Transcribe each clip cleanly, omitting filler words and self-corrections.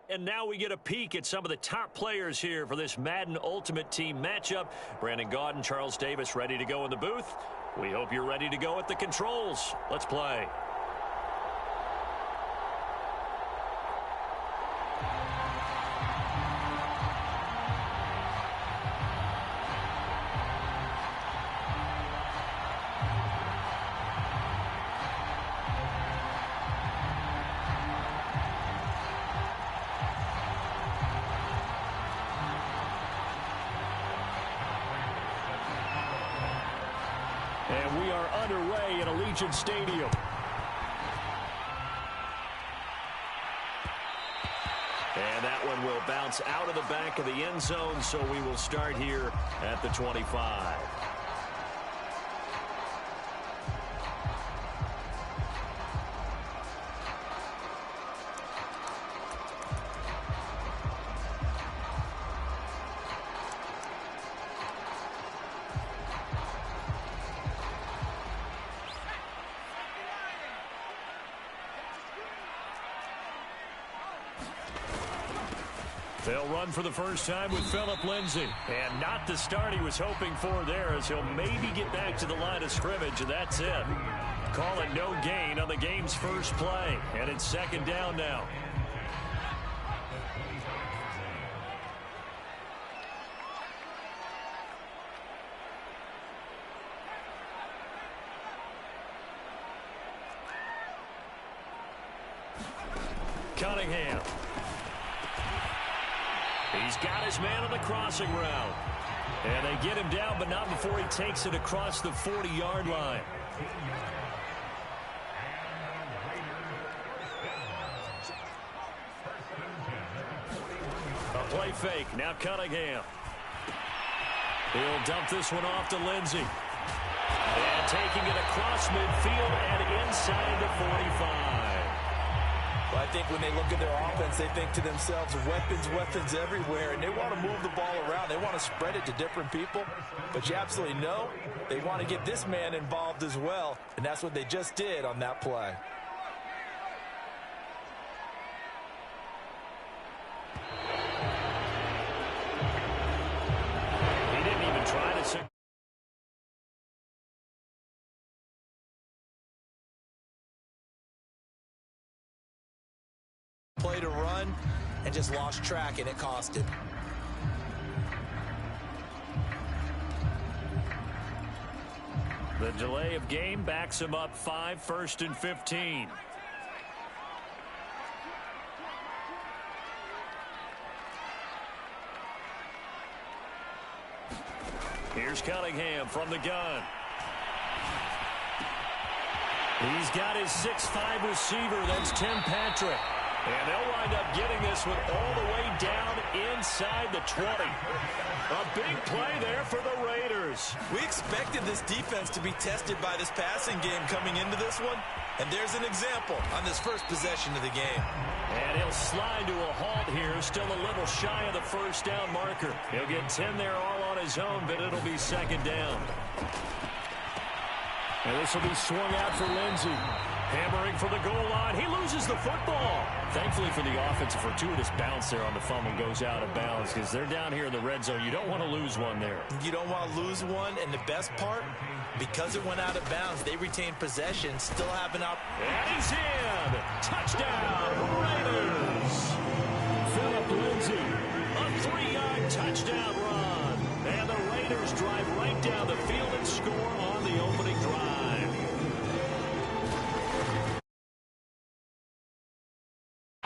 And now we get a peek at some of the top players here for this Madden Ultimate Team matchup. Brandon Gaudin, Charles Davis ready to go in the booth. We hope you're ready to go at the controls. Let's play. And we are underway at Allegiant Stadium. And that one will bounce out of the back of the end zone, so we will start here at the 25. They'll run for the first time with Phillip Lindsay. And not the start he was hoping for there, as he'll maybe get back to the line of scrimmage, and that's it. Call it no gain on the game's first play. And it's second down now. Cunningham. He's got his man on the crossing route. And they get him down, but not before he takes it across the 40-yard line. A play fake. Now Cunningham. He'll dump this one off to Lindsay. And taking it across midfield and inside the 45. Well, I think when they look at their offense, they think to themselves, weapons everywhere, and they want to move the ball around. They want to spread it to different people, but you absolutely know they want to get this man involved as well, and that's what they just did on that play. He didn't even try to... Play to run and just lost track, and it cost him. The delay of game backs him up 5, 1st and 15. Here's Cunningham from the gun. He's got his 6'5" receiver. That's Tim Patrick. And they'll wind up getting this one all the way down inside the 20. A big play there for the Raiders. We expected this defense to be tested by this passing game coming into this one. And there's an example on this first possession of the game. And he'll slide to a halt here. Still a little shy of the first down marker. He'll get 10 there all on his own, but it'll be second down. And this will be swung out for Lindsay. Hammering for the goal line. He loses the football. Thankfully for the offense, a fortuitous bounce there on the fumble goes out of bounds because they're down here in the red zone. You don't want to lose one there. You don't want to lose one, and the best part, because it went out of bounds, they retained possession, still have an opportunity. And he's in. Touchdown, Raiders. Phillip Lindsay, a 3-yard touchdown run. And the Raiders drive right down the field and score on the opening drive.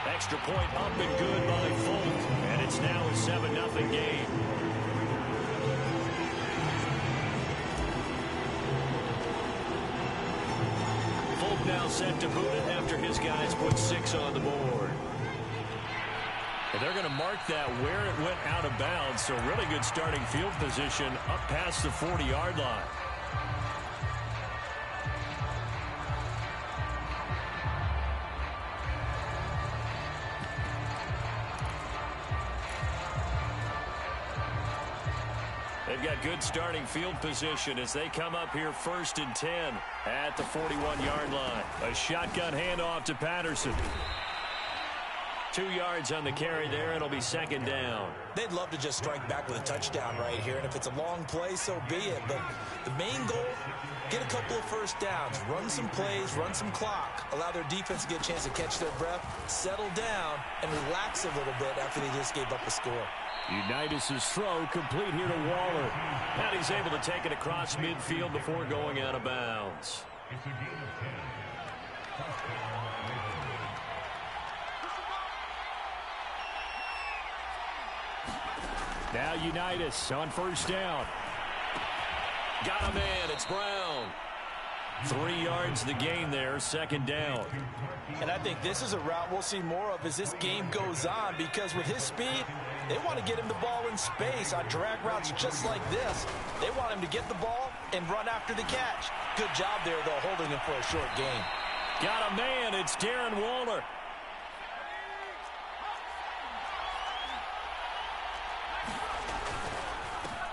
Extra point up and good by Folk. And it's now a 7-0 game. Folk now set to boot it after his guys put 6 on the board. And they're going to mark that where it went out of bounds. So really good starting field position up past the 40-yard line. They've got good starting field position as they come up here 1st and 10 at the 41-yard line. A shotgun handoff to Patterson. 2 yards on the carry there. It'll be second down. They'd love to just strike back with a touchdown right here, and if it's a long play, so be it. But the main goal, get a couple of first downs, run some plays, run some clock, allow their defense to get a chance to catch their breath, settle down, and relax a little bit after they just gave up a score. Unitas' throw complete here to Waller. And he's able to take it across midfield before going out of bounds. Now Unitas on first down. Got a man. It's Brown. 3 yards the gain there, second down. And I think this is a route we'll see more of as this game goes on, because with his speed, they want to get him the ball in space on drag routes just like this. They want him to get the ball and run after the catch. Good job there, though, holding him for a short gain. Got a man. It's Darren Waller.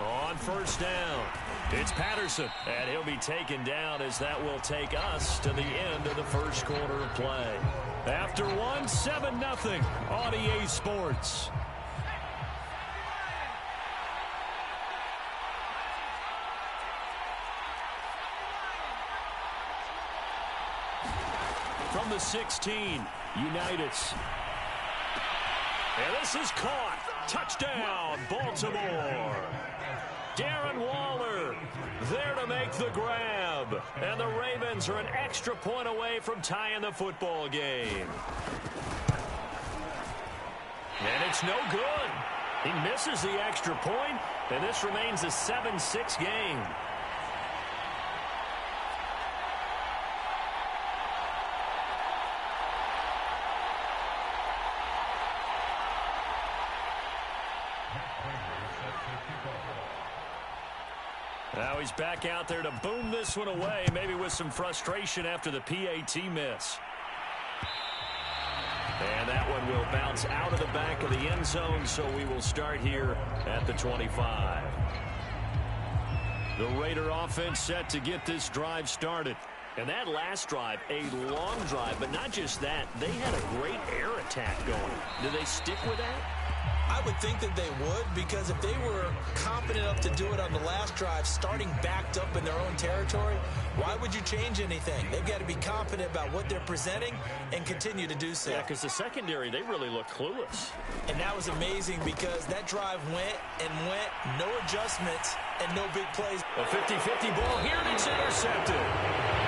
On first down, it's Patterson, and he'll be taken down as that will take us to the end of the first quarter of play. After one, 7-0 on EA Sports. From the 16, Unitas. And this is caught. Touchdown, Baltimore. Darren Waller there to make the grab. And the Ravens are an extra point away from tying the football game. And it's no good. He misses the extra point, and this remains a 7-6 game. Now he's back out there to boom this one away, maybe with some frustration after the PAT miss. And that one will bounce out of the back of the end zone, so we will start here at the 25. The Raider offense set to get this drive started. And that last drive, a long drive, but not just that. They had a great air attack going. Do they stick with that? I would think that they would, because if they were confident enough to do it on the last drive, starting backed up in their own territory, why would you change anything? They've got to be confident about what they're presenting and continue to do so. Yeah, because the secondary, they really look clueless. And that was amazing, because that drive went and went, no adjustments and no big plays. A 50-50 ball here, and it's intercepted.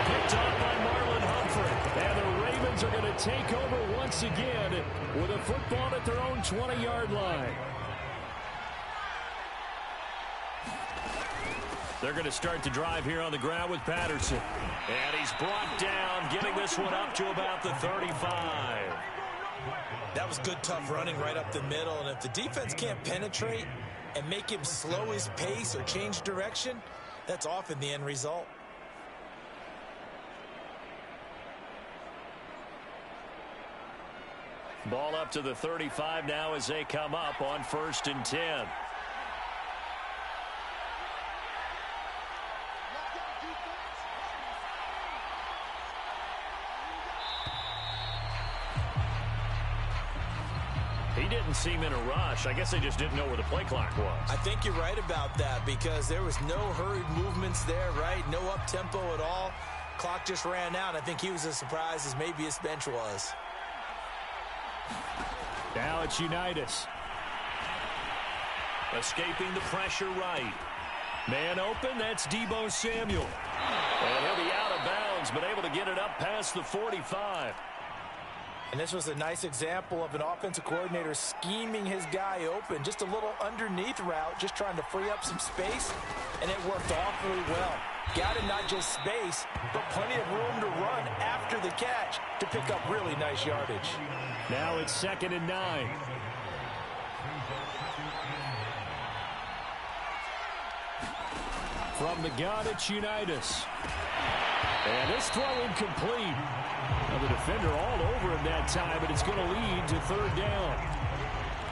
Picked up by Marlon Humphrey. And the Ravens are going to take over once again with a football at their own 20-yard line. They're going to start the drive here on the ground with Patterson. And he's brought down, getting this one up to about the 35. That was good, tough running right up the middle. And if the defense can't penetrate and make him slow his pace or change direction, that's often the end result. Ball up to the 35 now as they come up on 1st and 10. He didn't seem in a rush. I guess they just didn't know where the play clock was. I think you're right about that, because there was no hurried movements there, right? No up-tempo at all. Clock just ran out. I think he was as surprised as maybe his bench was. Now it's Unitas. Escaping the pressure right. Man open, that's Deebo Samuel. And he'll be out of bounds, but able to get it up past the 45. And this was a nice example of an offensive coordinator scheming his guy open. Just a little underneath route, just trying to free up some space, and it worked awfully well. Got him not just space, but plenty of room to run after the catch to pick up really nice yardage. Now it's 2nd and 9. From the gun, it's Unitas. And this throw incomplete. Now the defender all over him that time, but it's going to lead to 3rd down.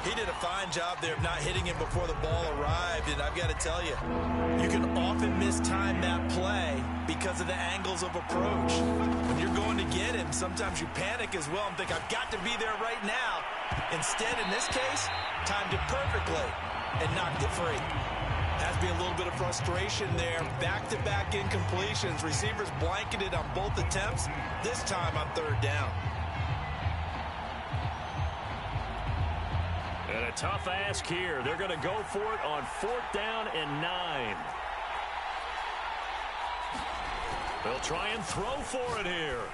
He did a fine job there of not hitting him before the ball arrived, and I've got to tell you, you can often mistime that play because of the angles of approach. When you're going to get him, sometimes you panic as well and think, I've got to be there right now. Instead, in this case, timed it perfectly and knocked it free. Has to be a little bit of frustration there. Back-to-back incompletions. Receivers blanketed on both attempts, this time on third down. And a tough ask here. They're going to go for it on 4th down and 9. They'll try and throw for it here.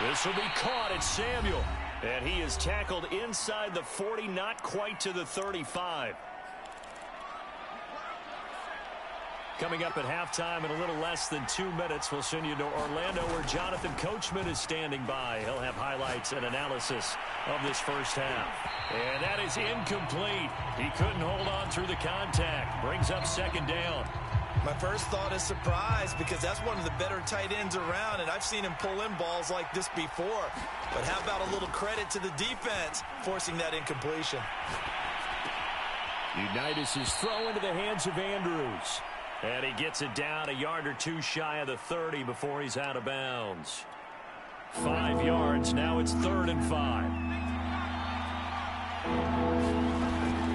This will be caught. It's Samuel. And he is tackled inside the 40, not quite to the 35. Coming up at halftime in a little less than 2 minutes, we'll send you to Orlando where Jonathan Coachman is standing by. He'll have highlights and analysis of this first half. And that is incomplete. He couldn't hold on through the contact. Brings up 2nd down. My first thought is surprise because that's one of the better tight ends around, and I've seen him pull in balls like this before. But how about a little credit to the defense forcing that incompletion? Unitas' throw into the hands of Andrews. And he gets it down a yard or two shy of the 30 before he's out of bounds. 5 yards. Now it's 3rd and 5.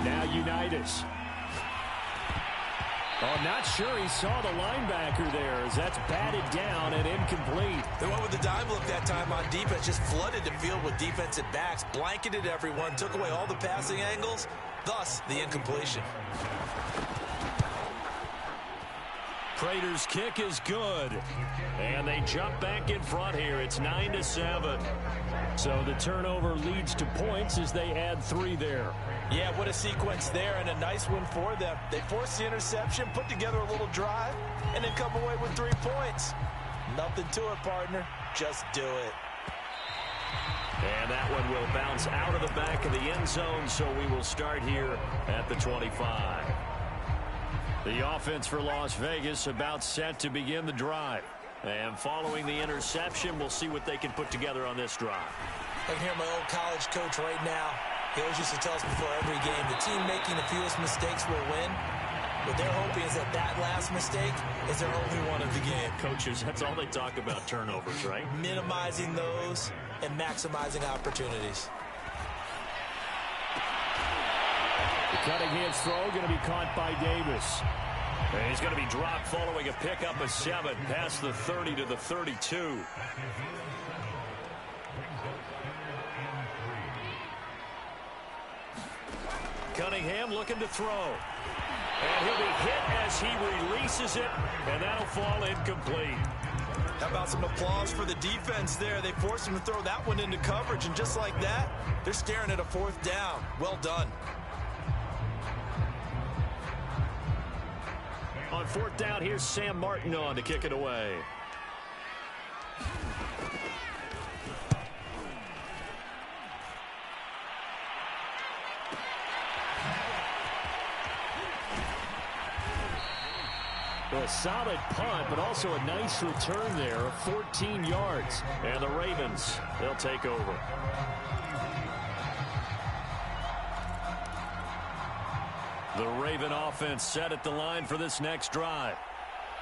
Now Unitas. Oh, not sure he saw the linebacker there as that's batted down and incomplete. They went with the dive look that time on defense, just flooded the field with defensive backs, blanketed everyone, took away all the passing angles, thus the incompletion. Prater's kick is good. And they jump back in front here. It's 9-7. So the turnover leads to points as they add 3 there. Yeah, what a sequence there and a nice one for them. They force the interception, put together a little drive, and then come away with 3 points. Nothing to it, partner. Just do it. And that one will bounce out of the back of the end zone, so we will start here at the 25. The offense for Las Vegas about set to begin the drive. And following the interception, we'll see what they can put together on this drive. I can hear my old college coach right now. He always used to tell us before every game, the team making the fewest mistakes will win. What they're hoping is that that last mistake is their only one of the game. Coaches, that's all they talk about, turnovers, right? Minimizing those and maximizing opportunities. The Cunningham's throw going to be caught by Davis. And he's going to be dropped following a pickup of 7 past the 30 to the 32. Cunningham looking to throw. And he'll be hit as he releases it, and that'll fall incomplete. How about some applause for the defense there? They forced him to throw that one into coverage, and just like that, they're staring at a 4th down. Well done. On 4th down, here's Sam Martin on to kick it away. A solid punt, but also a nice return there of 14 yards. And the Ravens, they'll take over. The Raven offense set at the line for this next drive.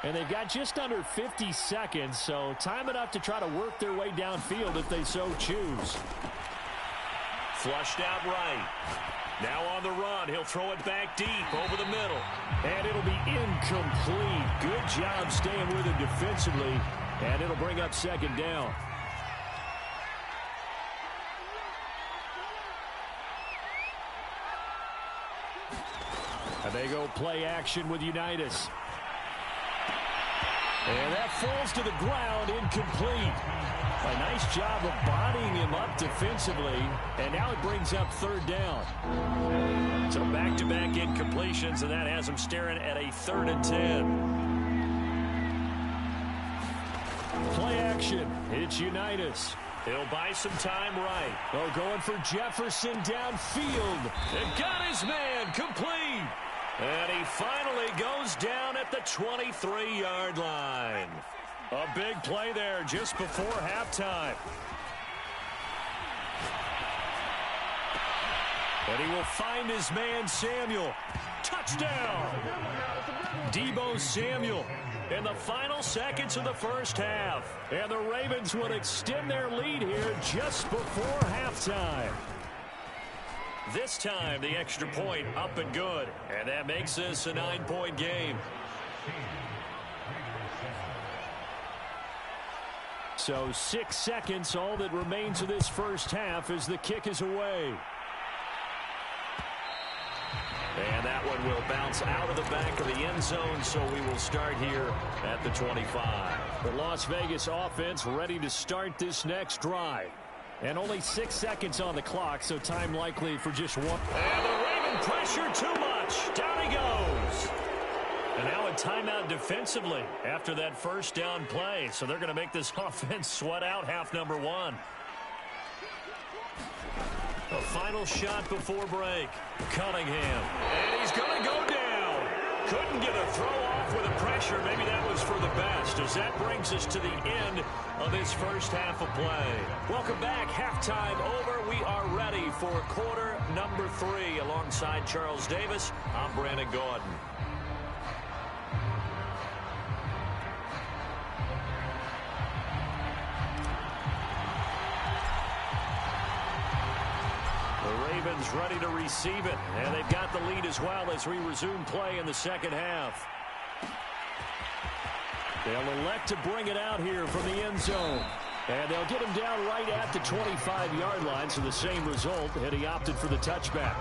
And they've got just under 50 seconds, so time enough to try to work their way downfield if they so choose. Flushed out right. Now on the run, he'll throw it back deep over the middle. And it'll be incomplete. Good job staying with him defensively. And it'll bring up 2nd down. And they go play action with Unitas. And that falls to the ground, incomplete. A nice job of bodying him up defensively. And now it brings up 3rd down. So back-to-back incompletions, and that has him staring at a 3rd and 10. Play action. It's Unitas. He'll buy some time right. Oh, going for Jefferson downfield. And got his man complete. And he finally goes down at the 23-yard line. A big play there just before halftime. And he will find his man Samuel. Touchdown! Deebo Samuel in the final seconds of the first half. And the Ravens would extend their lead here just before halftime. This time, the extra point up and good. And that makes this a 9-point game. So 6 seconds, all that remains of this first half as the kick is away. And that one will bounce out of the back of the end zone, so we will start here at the 25. The Las Vegas offense ready to start this next drive. And only 6 seconds on the clock, so time likely for just one. And the Raven pressure too much. Down he goes. And now a timeout defensively after that first down play. So they're going to make this offense sweat out half number one. The final shot before break. Cunningham. And he's going to go down. Couldn't get a throw off with the pressure. Maybe that was for the best, as that brings us to the end of this first half of play. Welcome back. Halftime over. We are ready for quarter number 3. Alongside Charles Davis, I'm Brandon Gordon. Ravens ready to receive it, and they've got the lead as well as we resume play in the second half. They'll elect to bring it out here from the end zone, and they'll get him down right at the 25-yard line, so the same result, and he opted for the touchback.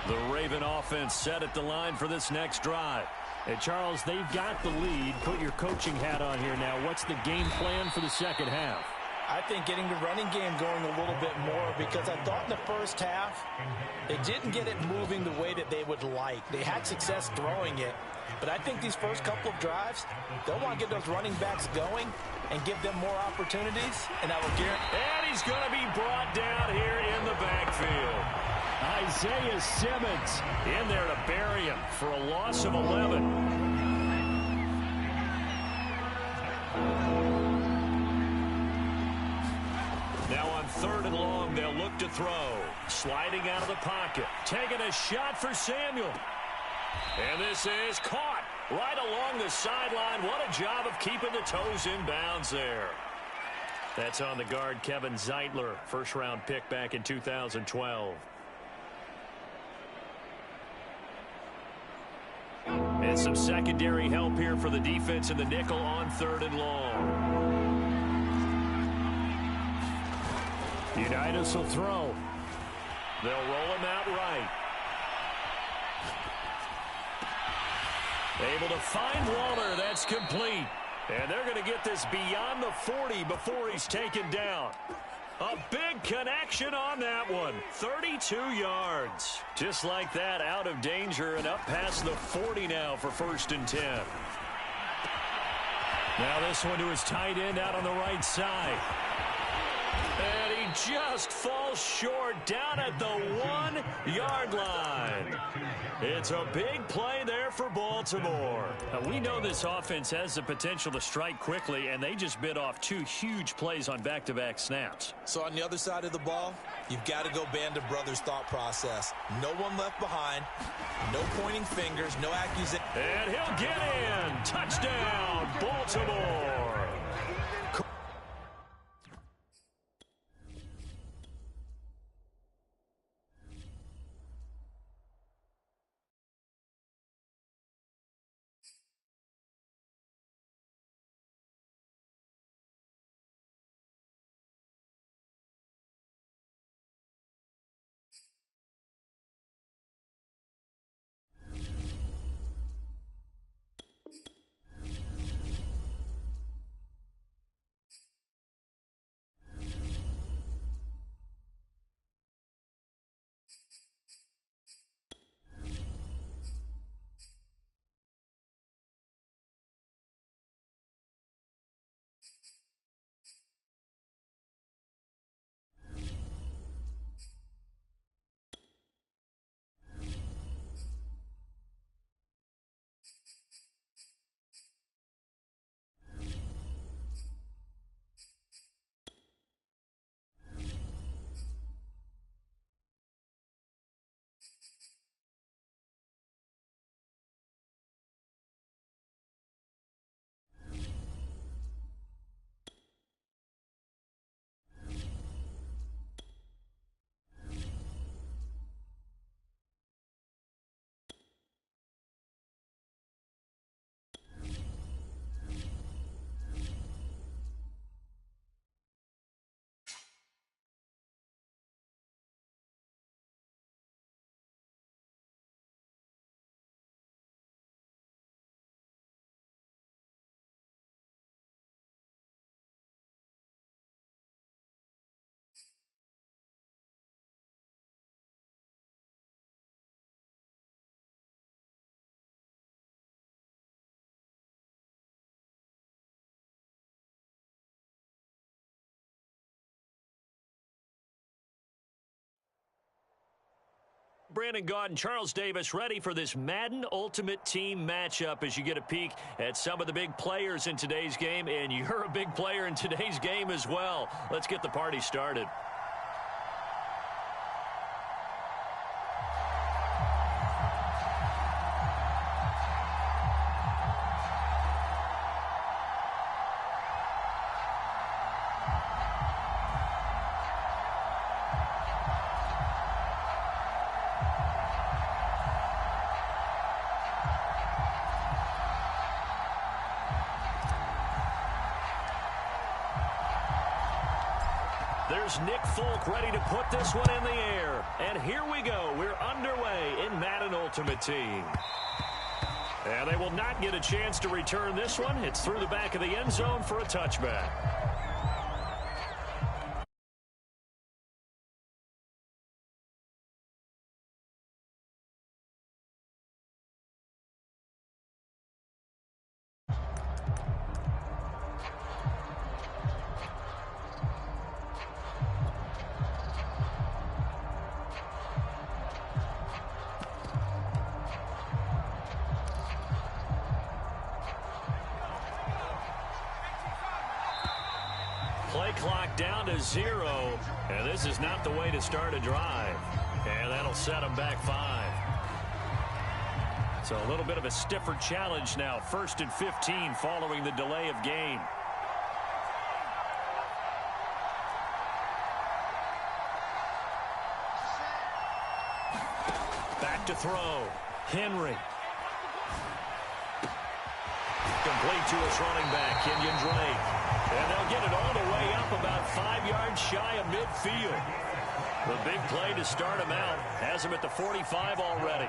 The Raven offense set at the line for this next drive. And Charles, they've got the lead. Put your coaching hat on here now. What's the game plan for the second half? I think getting the running game going a little bit more, because I thought in the first half they didn't get it moving the way that they would like. They had success throwing it, but I think these first couple of drives, they'll want to get those running backs going and give them more opportunities, and that will guarantee. And he's going to be brought down here in the backfield. Isaiah Simmons in there to bury him for a loss of 11. Now on 3rd and long, they'll look to throw. Sliding out of the pocket. Taking a shot for Samuel. And this is caught right along the sideline. What a job of keeping the toes in bounds there. That's on the guard, Kevin Zeitler. First-round pick back in 2012. And some secondary help here for the defense in the nickel on 3rd and long. Unitas will throw. They'll roll him out right. Able to find Waller. That's complete. And they're going to get this beyond the 40 before he's taken down. A big connection on that one. 32 yards. Just like that, out of danger and up past the 40 now for 1st and 10. Now this one to his tight end out on the right side. And he just falls short down at the 1-yard line. It's a big play there for Baltimore. Now, we know this offense has the potential to strike quickly, and they just bit off 2 huge plays on back-to-back snaps. So on the other side of the ball, you've got to go Band of Brothers thought process. No one left behind, no pointing fingers, no accusation. And he'll get in. Touchdown, Baltimore. Brandon Gaudin, Charles Davis, ready for this Madden Ultimate Team matchup as you get a peek at some of the big players in today's game, and you're a big player in today's game as well. Let's get the party started. There's Nick Folk ready to put this one in the air. And here we go. We're underway in Madden Ultimate Team. And they will not get a chance to return this one. It's through the back of the end zone for a touchback. Play clock down to 0, and this is not the way to start a drive. And that'll set them back 5. So a little bit of a stiffer challenge now. 1st and 15 following the delay of game. Back to throw. Henry. Complete to his running back, Kenyon Drake. And they'll get it all the way up about 5 yards shy of midfield. The big play to start him out has him at the 45 already.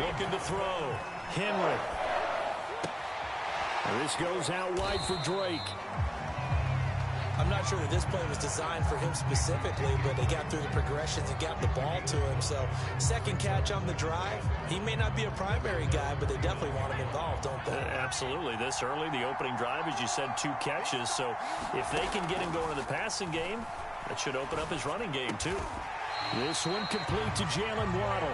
Looking to throw. Henry. This goes out wide for Drake. I'm not sure that this play was designed for him specifically, but they got through the progressions and got the ball to him. So, second catch on the drive. He may not be a primary guy, but they definitely want him involved, don't they? Absolutely. This early, the opening drive, as you said, 2 catches. So, if they can get him going in the passing game, that should open up his running game, too. This one complete to Jalen Waddle.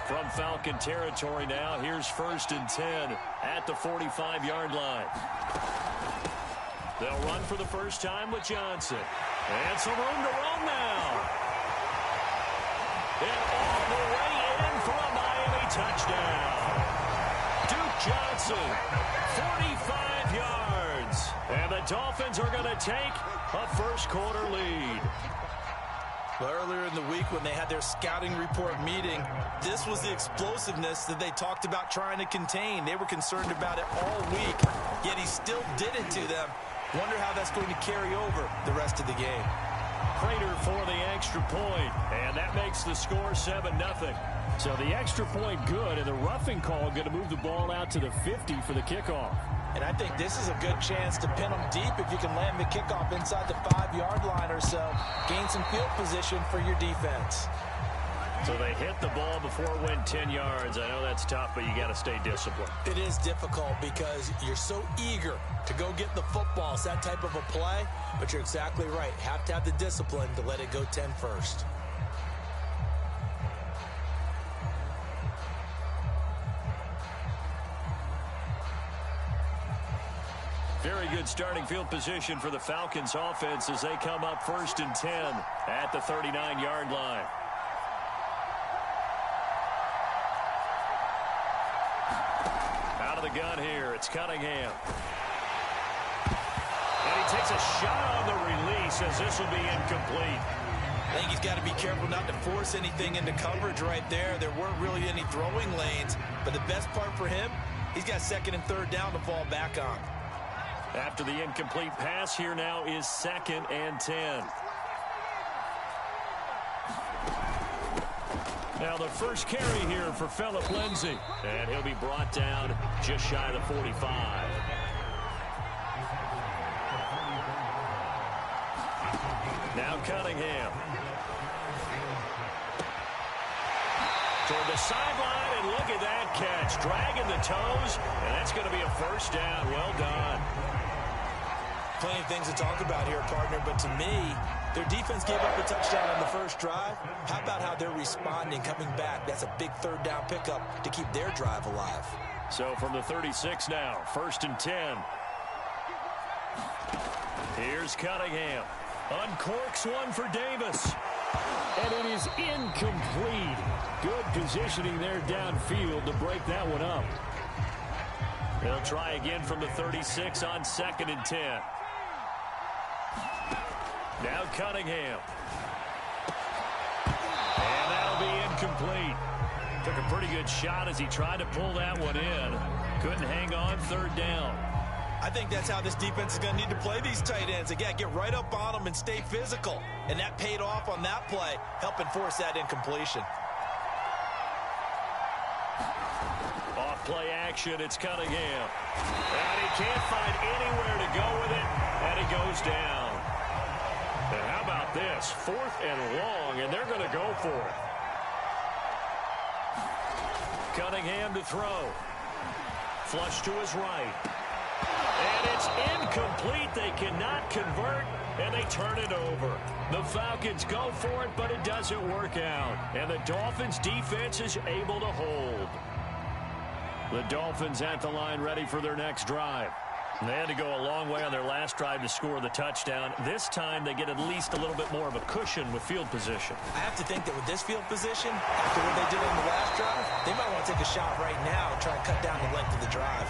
From Falcon territory now, here's 1st and 10 at the 45-yard line. They'll run for the first time with Johnson. And some room to roam now. And all the way in for a Miami touchdown. Duke Johnson, 45 yards. And the Dolphins are going to take a first-quarter lead. Well, earlier in the week when they had their scouting report meeting, this was the explosiveness that they talked about trying to contain. They were concerned about it all week, yet he still did it to them. Wonder how that's going to carry over the rest of the game. Prater for the extra point, and that makes the score 7-0. So the extra point good, and the roughing call going to move the ball out to the 50 for the kickoff. And I think this is a good chance to pin them deep if you can land the kickoff inside the 5-yard line or so. Gain some field position for your defense. So they hit the ball before it went 10 yards. I know that's tough, but you got to stay disciplined. It is difficult because you're so eager to go get the football. It's that type of a play, but you're exactly right. Have to have the discipline to let it go 10 first. Very good starting field position for the Falcons offense as they come up 1st and 10 at the 39-yard line. Out of the gun here, it's Cunningham. And he takes a shot on the release as this will be incomplete. I think he's got to be careful not to force anything into coverage right there. There weren't really any throwing lanes, but the best part for him, he's got 2nd and 3rd down to fall back on. After the incomplete pass, here now is 2nd and 10. Now the first carry here for Phillip Lindsay. And he'll be brought down just shy of the 45. Now Cunningham. the sideline, and look at that catch. Dragging the toes, and that's going to be a first down. Well done. Plenty of things to talk about here, partner, but to me, their defense gave up a touchdown on the first drive. How about how they're responding, coming back? That's a big third down pickup to keep their drive alive. So from the 36 now, 1st and 10. Here's Cunningham. Uncorks one for Davis. And it is incomplete. Good positioning there downfield to break that one up. They'll try again from the 36 on 2nd and 10. Now Cunningham. And that'll be incomplete. Took a pretty good shot as he tried to pull that one in. Couldn't hang on, 3rd down. I think that's how this defense is going to need to play these tight ends. Again, get right up on them and stay physical. And that paid off on that play, helping force that incompletion. Off play action, it's Cunningham. And he can't find anywhere to go with it, and he goes down. And how about this? 4th and long, and they're going to go for it. Cunningham to throw. Flush to his right. And it's incomplete. They cannot convert, and they turn it over. The Falcons go for it, but it doesn't work out. And the Dolphins' defense is able to hold. The Dolphins at the line ready for their next drive. And they had to go a long way on their last drive to score the touchdown. This time they get at least a little bit more of a cushion with field position. I have to think that with this field position, after what they did on the last drive, they might want to take a shot right now and try and cut down the length of the drive.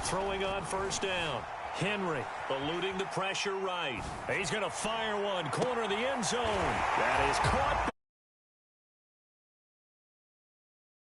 Throwing on 1st down. Henry eluding the pressure right. He's going to fire one. Corner of the end zone. That is caught.